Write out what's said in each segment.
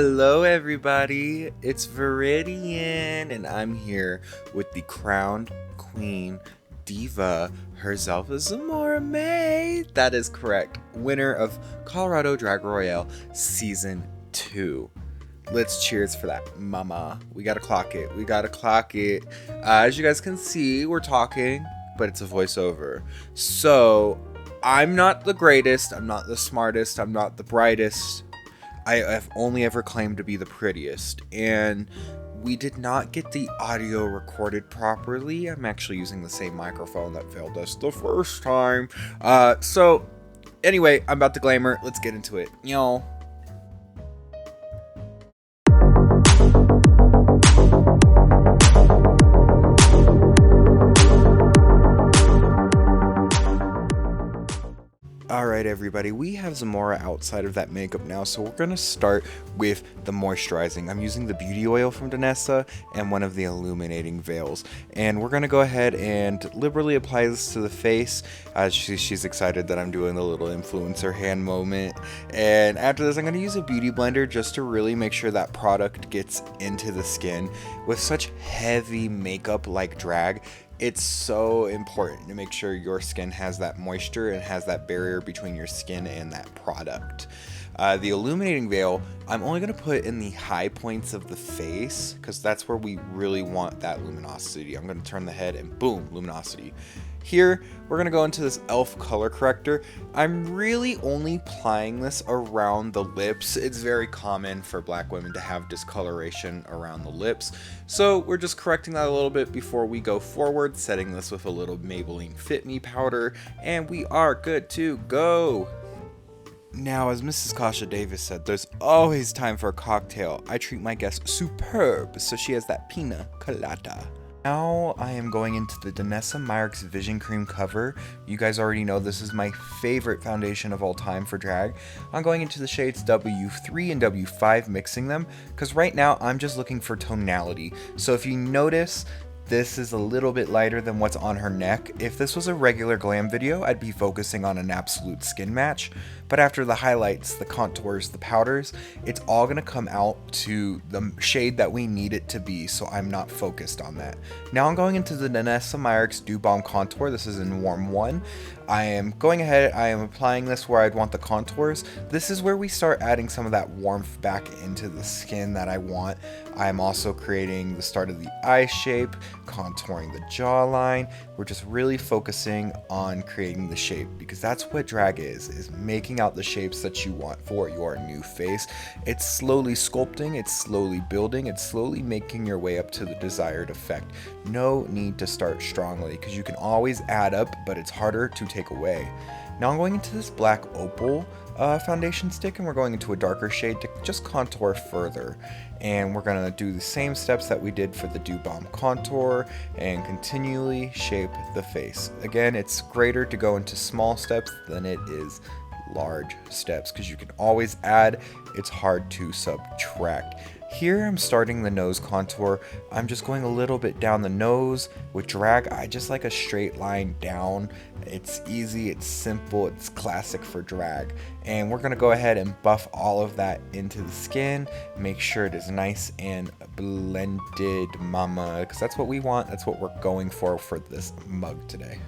Hello, everybody. It's Viridian, and I'm here with the crowned queen diva herself, ZIMMORAH MEI. That is correct. Winner of Colorado Drag Royale Season 2. Let's cheers for that, mama. We gotta clock it. As you guys can see, we're talking, but it's a voiceover. So, I'm not the greatest, I'm not the smartest, I'm not the brightest. I have only ever claimed to be the prettiest, and we did not get the audio recorded properly. I'm actually using the same microphone that failed us the first time. So, anyway, I'm about to glamour. Let's get into it. Yo. Alright everybody, we have ZIMMORAH outside of that makeup now, so we're going to start with the moisturizing. I'm using the beauty oil from Danessa and one of the illuminating veils. And we're going to go ahead and liberally apply this to the face. She's excited that I'm doing the little influencer hand moment. And after this, I'm going to use a beauty blender just to really make sure that product gets into the skin. With such heavy makeup like drag, it's so important to make sure your skin has that moisture and has that barrier between your skin and that product. The illuminating veil, I'm only going to put in the high points of the face because that's where we really want that luminosity. I'm going to turn the head and boom, luminosity. Here, we're going to go into this e.l.f. color corrector. I'm really only applying this around the lips. It's very common for black women to have discoloration around the lips. So we're just correcting that a little bit before we go forward, setting this with a little Maybelline Fit Me powder, and we are good to go. Now, as Mrs. Kasha Davis said, there's always time for a cocktail. I treat my guests superb, so she has that pina colada. Now I am going into the Danessa Myricks Vision Cream cover. You guys already know this is my favorite foundation of all time for drag. I'm going into the shades W3 and W5, mixing them, because right now I'm just looking for tonality. So if you notice, this is a little bit lighter than what's on her neck. If this was a regular glam video, I'd be focusing on an absolute skin match. But after the highlights, the contours, the powders, it's all going to come out to the shade that we need it to be, so I'm not focused on that. Now I'm going into the Danessa Myricks Dew Balm Contour. This is in Warm 1. I am going ahead, I am applying this where I'd want the contours. This is where we start adding some of that warmth back into the skin that I want. I am also creating the start of the eye shape, contouring the jawline. We're just really focusing on creating the shape, because that's what drag is making out the shapes that you want for your new face. It's slowly sculpting, it's slowly building, it's slowly making your way up to the desired effect. No need to start strongly, because you can always add up, but it's harder to take away. Now I'm going into this black opal foundation stick, and we're going into a darker shade to just contour further. And we're going to do the same steps that we did for the Dew Balm contour and continually shape the face. Again, it's greater to go into small steps than it is large steps, because you can always add, it's hard to subtract. Here I'm starting the nose contour. I'm just going a little bit down the nose. With drag, I just like a straight line down. It's easy, it's simple, it's classic for drag. And we're gonna go ahead and buff all of that into the skin. Make sure it is nice and blended, mama, because that's what we want. That's what we're going for this mug today.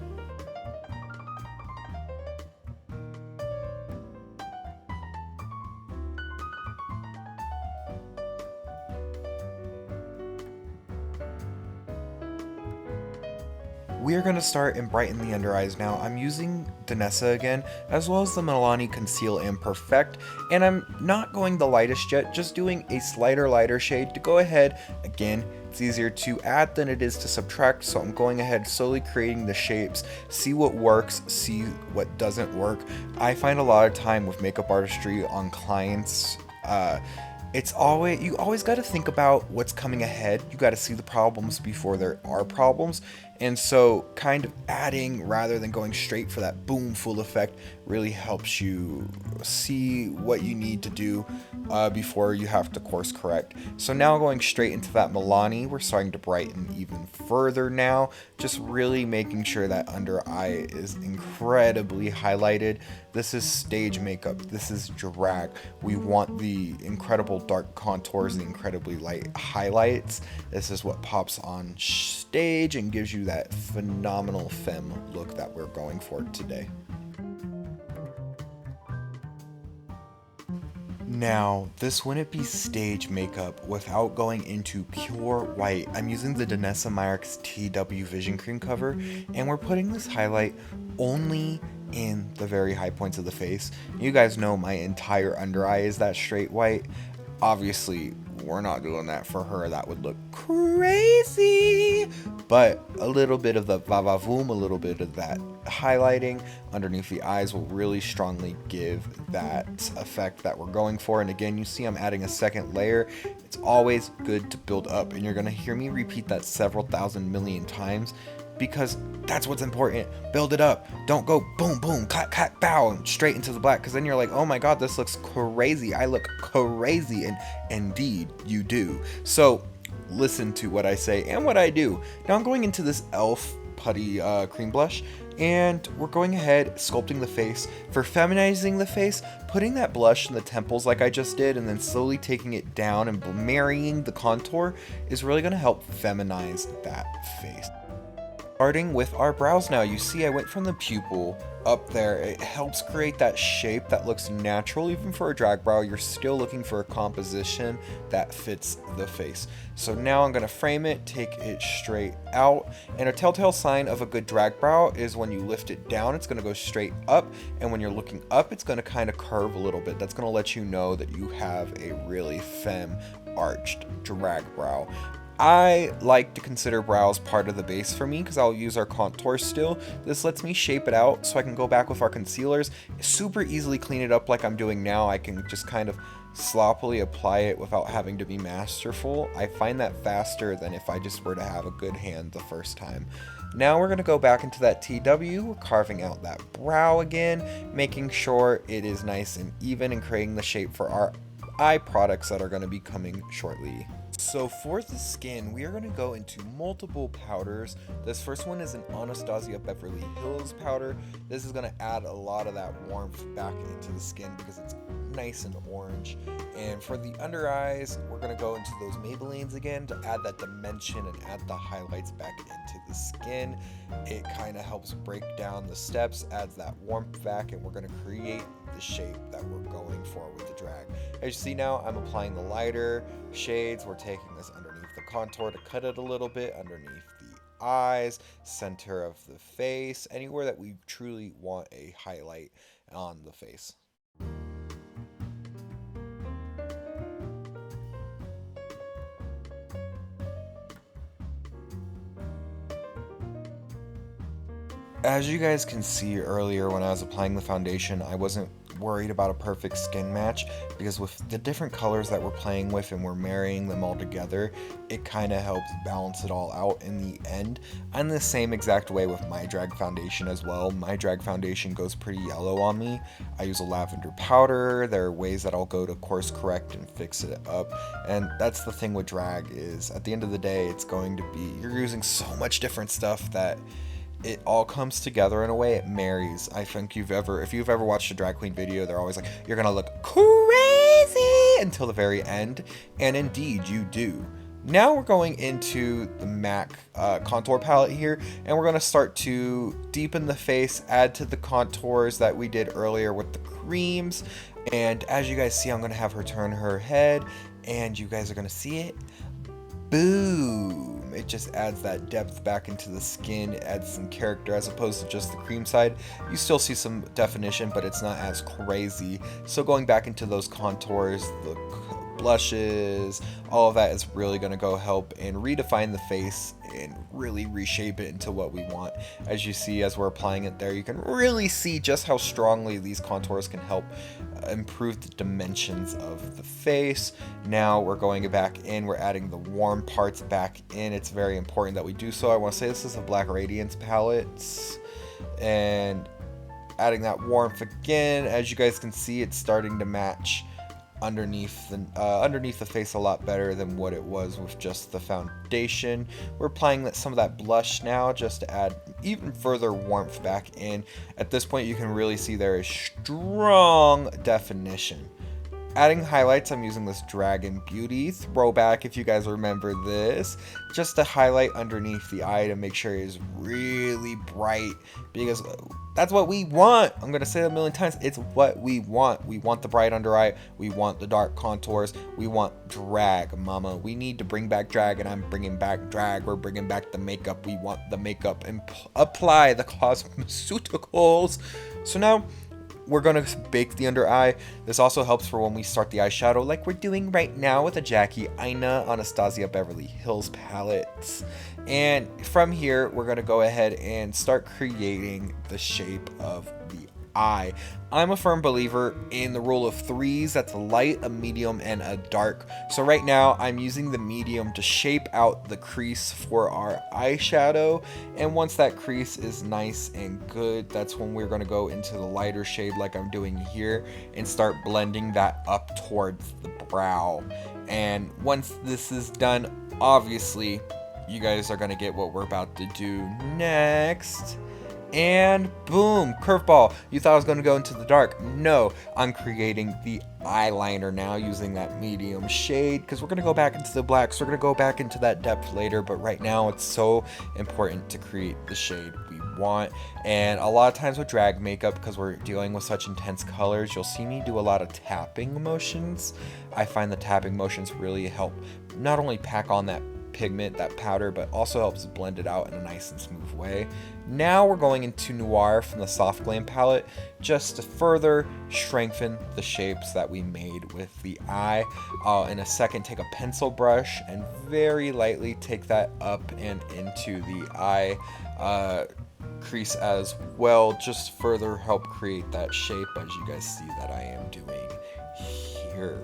We are going to start and brighten the under eyes now. I'm using Danessa again, as well as the Milani Conceal and Perfect, and I'm not going the lightest yet, just doing a slighter lighter shade to go ahead. Again, it's easier to add than it is to subtract, so I'm going ahead slowly creating the shapes, see what works, see what doesn't work. I find a lot of time with makeup artistry on clients, you always got to think about what's coming ahead. You got to see the problems before there are problems. And so kind of adding rather than going straight for that boom full effect really helps you see what you need to do before you have to course correct. So now going straight into that Milani, we're starting to brighten even further now, just really making sure that under eye is incredibly highlighted. This is stage makeup, this is drag. We want the incredible dark contours, the incredibly light highlights. This is what pops on stage and gives you that phenomenal femme look that we're going for today. Now, this wouldn't be stage makeup without going into pure white. I'm using the Danessa Myricks TW Vision Cream cover, and we're putting this highlight only in the very high points of the face. You guys know my entire under eye is that straight white. Obviously, we're not doing that for her. That would look crazy. But a little bit of the va-va-voom, a little bit of that highlighting underneath the eyes will really strongly give that effect that we're going for. And again, you see I'm adding a second layer. It's always good to build up, and you're going to hear me repeat that several thousand million times, because that's what's important. Build it up. Don't go boom, boom, clap, clap, bow, and straight into the black, because then you're like, oh my god, this looks crazy. I look crazy. And indeed, you do. So listen to what I say and what I do. Now I'm going into this e.l.f. putty cream blush, and we're going ahead sculpting the face. For feminizing the face, putting that blush in the temples like I just did, and then slowly taking it down and marrying the contour is really going to help feminize that face. Starting with our brows now, you see I went from the pupil up there. It helps create that shape that looks natural. Even for a drag brow, you're still looking for a composition that fits the face. So now I'm going to frame it, take it straight out, and a telltale sign of a good drag brow is when you lift it down, it's going to go straight up, and when you're looking up, it's going to kind of curve a little bit. That's going to let you know that you have a really femme arched drag brow. I like to consider brows part of the base for me because I'll use our contour still. This lets me shape it out so I can go back with our concealers, super easily clean it up like I'm doing now. I can just kind of sloppily apply it without having to be masterful. I find that faster than if I just were to have a good hand the first time. Now we're going to go back into that TW, we're carving out that brow again, making sure it is nice and even and creating the shape for our eye products that are going to be coming shortly. So for the skin, we are going to go into multiple powders. This first one is an Anastasia Beverly Hills powder. This is going to add a lot of that warmth back into the skin because it's nice and orange. And for the under eyes, we're going to go into those Maybellines again to add that dimension and add the highlights back into the skin. It kind of helps break down the steps, adds that warmth back, and we're going to create the shape that we're going for with the drag. As you see now, I'm applying the lighter shades. We're taking this underneath the contour to cut it a little bit, underneath the eyes, center of the face, anywhere that we truly want a highlight on the face. As you guys can see earlier when I was applying the foundation, I wasn't worried about a perfect skin match because with the different colors that we're playing with and we're marrying them all together, it kind of helps balance it all out in the end. I'm the same exact way with my drag foundation as well. My drag foundation goes pretty yellow on me. I use a lavender powder. There are ways that I'll go to course correct and fix it up, and that's the thing with drag is at the end of the day, it's going to be, you're using so much different stuff that it all comes together in a way, it marries. I think if you've ever watched a drag queen video, they're always like, you're gonna look crazy until the very end, and indeed you do. Now we're going into the MAC contour palette here, and we're gonna start to deepen the face, add to the contours that we did earlier with the creams. And as you guys see, I'm gonna have her turn her head, and you guys are gonna see it. Boom! It just adds that depth back into the skin, it adds some character as opposed to just the cream side. You still see some definition, but it's not as crazy. So going back into those contours, the blushes, all of that is really going to go help and redefine the face and really reshape it into what we want. As you see, as we're applying it there, you can really see just how strongly these contours can help improve the dimensions of the face. Now we're going back in, we're adding the warm parts back in. It's very important that we do so. I want to say this is a Black Radiance palette, and adding that warmth again. As you guys can see, it's starting to match underneath the face a lot better than what it was with just the foundation. We're applying some of that blush now just to add even further warmth back in. At this point, you can really see there is strong definition. adding highlights, I'm using this Dragon Beauty throwback, if you guys remember this, just to highlight underneath the eye to make sure it is really bright, because that's what we want. I'm going to say it a million times. It's what we want. We want the bright under eye. We want the dark contours. We want drag, mama. We need to bring back drag, and I'm bringing back drag. We're bringing back the makeup. We want the makeup and apply the cosmeceuticals. So now we're going to bake the under eye. This also helps for when we start the eyeshadow like we're doing right now with a Jackie Aina Anastasia Beverly Hills palettes. And from here, we're going to go ahead and start creating the shape of the eye. I'm a firm believer in the rule of threes. That's a light, a medium, and a dark. So right now, I'm using the medium to shape out the crease for our eyeshadow. And once that crease is nice and good, that's when we're going to go into the lighter shade like I'm doing here and start blending that up towards the brow. And once this is done, obviously, you guys are going to get what we're about to do next. And boom, curveball. You thought I was going to go into the dark. No, I'm creating the eyeliner now using that medium shade, because we're going to go back into the black. So we're going to go back into that depth later. But right now it's so important to create the shade we want. And a lot of times with drag makeup, because we're dealing with such intense colors, you'll see me do a lot of tapping motions. I find the tapping motions really help not only pack on that pigment, that powder, but also helps blend it out in a nice and smooth way. Now we're going into Noir from the Soft Glam palette just to further strengthen the shapes that we made with the eye. In a second, take a pencil brush and very lightly take that up and into the eye crease as well, just further help create that shape as you guys see that I am doing here.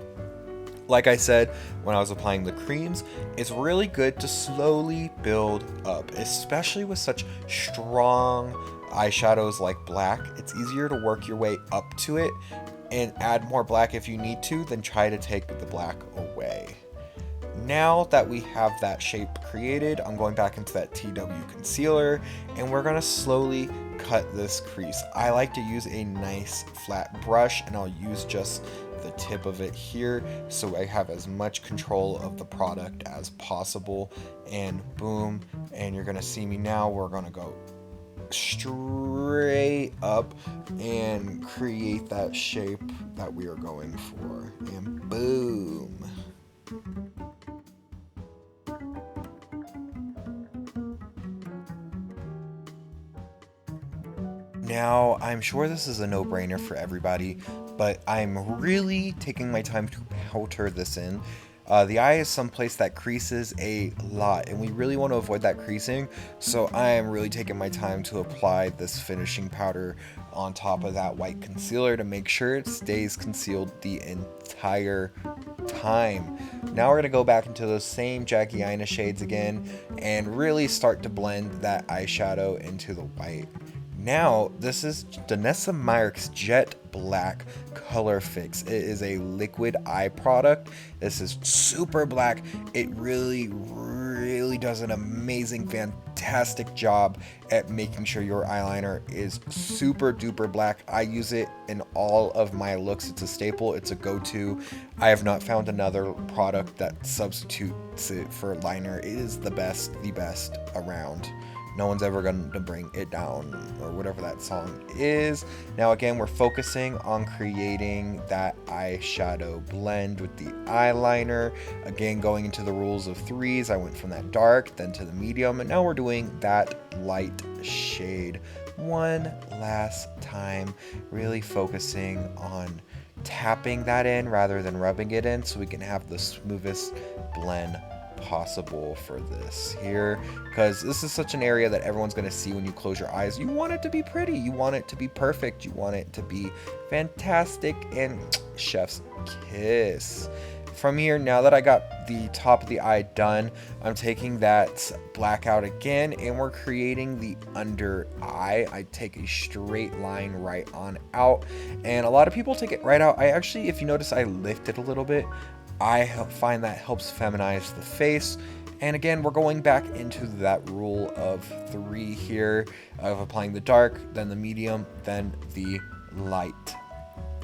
Like I said, when I was applying the creams, it's really good to slowly build up, especially with such strong eyeshadows like black. It's easier to work your way up to it and add more black if you need to, than try to take the black away. Now that we have that shape created, I'm going back into that TW concealer and we're going to slowly cut this crease. I like to use a nice flat brush, and I'll use just the tip of it here so I have as much control of the product as possible. And boom, and you're gonna see me now. We're gonna go straight up and create that shape that we are going for, and boom. Now, I'm sure this is a no-brainer for everybody, but I'm really taking my time to powder this in. The eye is someplace that creases a lot, and we really want to avoid that creasing, so I am really taking my time to apply this finishing powder on top of that white concealer to make sure it stays concealed the entire time. Now we're going to go back into those same Jackie Aina shades again and really start to blend that eyeshadow into the white. Now, this is Danessa Myricks Jet Black Color Fix. It is a liquid eye product. This is super black. It really does an amazing, fantastic job at making sure your eyeliner is super duper black. I use it in all of my looks. It's a staple. It's a go-to. I have not found another product that substitutes it for liner. It is the best around. No one's ever going to bring it down, or whatever that song is. Now again, we're focusing on creating that eyeshadow blend with the eyeliner. Again, going into the rules of threes, I went from that dark, then to the medium, and now we're doing that light shade one last time, really focusing on tapping that in rather than rubbing it in so we can have the smoothest blend possible for this here, because this is such an area that everyone's going to see when you close your eyes. You want it to be pretty, you want it to be perfect, you want it to be fantastic, and chef's kiss. From here, now that I got the top of the eye done, I'm taking that black out again and we're creating the under eye. I take a straight line right on out, and a lot of people take it right out. I actually, if you notice, I lift it a little bit. I find that helps feminize the face. And again, we're going back into that rule of three here of applying the dark, then the medium, then the light.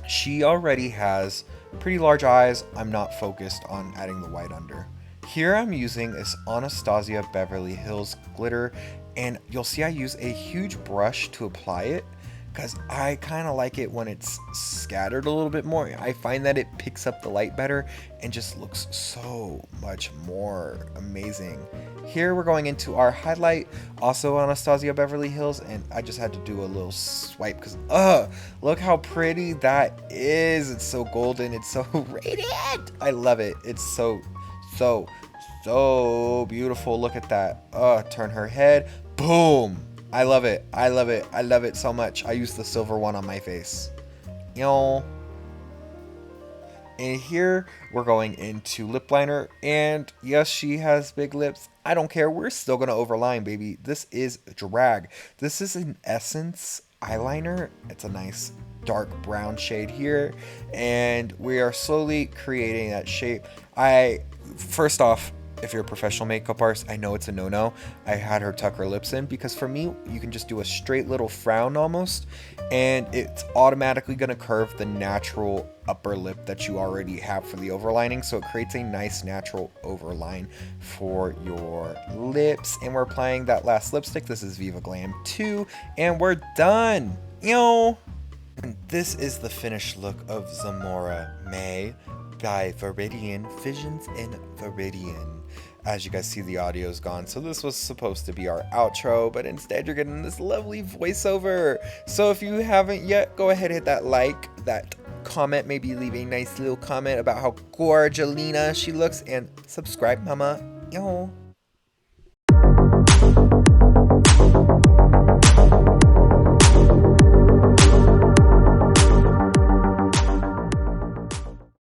She already has Pretty large eyes. I'm not focused on adding the white under. Here I'm using this Anastasia Beverly Hills glitter, and you'll see I use a huge brush to apply it because I kind of like it when it's scattered a little bit more. I find that it picks up the light better and just looks so much more amazing. Here we're going into our highlight, also Anastasia Beverly Hills, and I just had to do a little swipe because look how pretty that is. It's so golden, it's so radiant. I love it. It's so beautiful. Look at that. Turn her head. Boom. I love it. I love it. I love it so much. I use the silver one on my face. And here we're going into lip liner, and yes, she has big lips. I don't care. We're still gonna overline, baby. This is drag. This is an Essence eyeliner. It's a nice dark brown shade here, and we are slowly creating that shape. First off, if you're a professional makeup artist, I know it's a no-no. I had her tuck her lips in because for me, you can just do a straight little frown almost, and it's automatically going to curve the natural upper lip that you already have for the overlining. So it creates a nice natural overline for your lips. And we're applying that last lipstick. This is Viva Glam 2, and we're done. And this is the finished look of ZIMMORAH MEI by Viridian, Visions in Viridian. As you guys see, the audio is gone, so this was supposed to be our outro, but instead you're getting this lovely voiceover. So if you haven't yet, go ahead, hit that like, that comment, maybe leave a nice little comment about how gorgelina she looks, and subscribe, mama. Yo.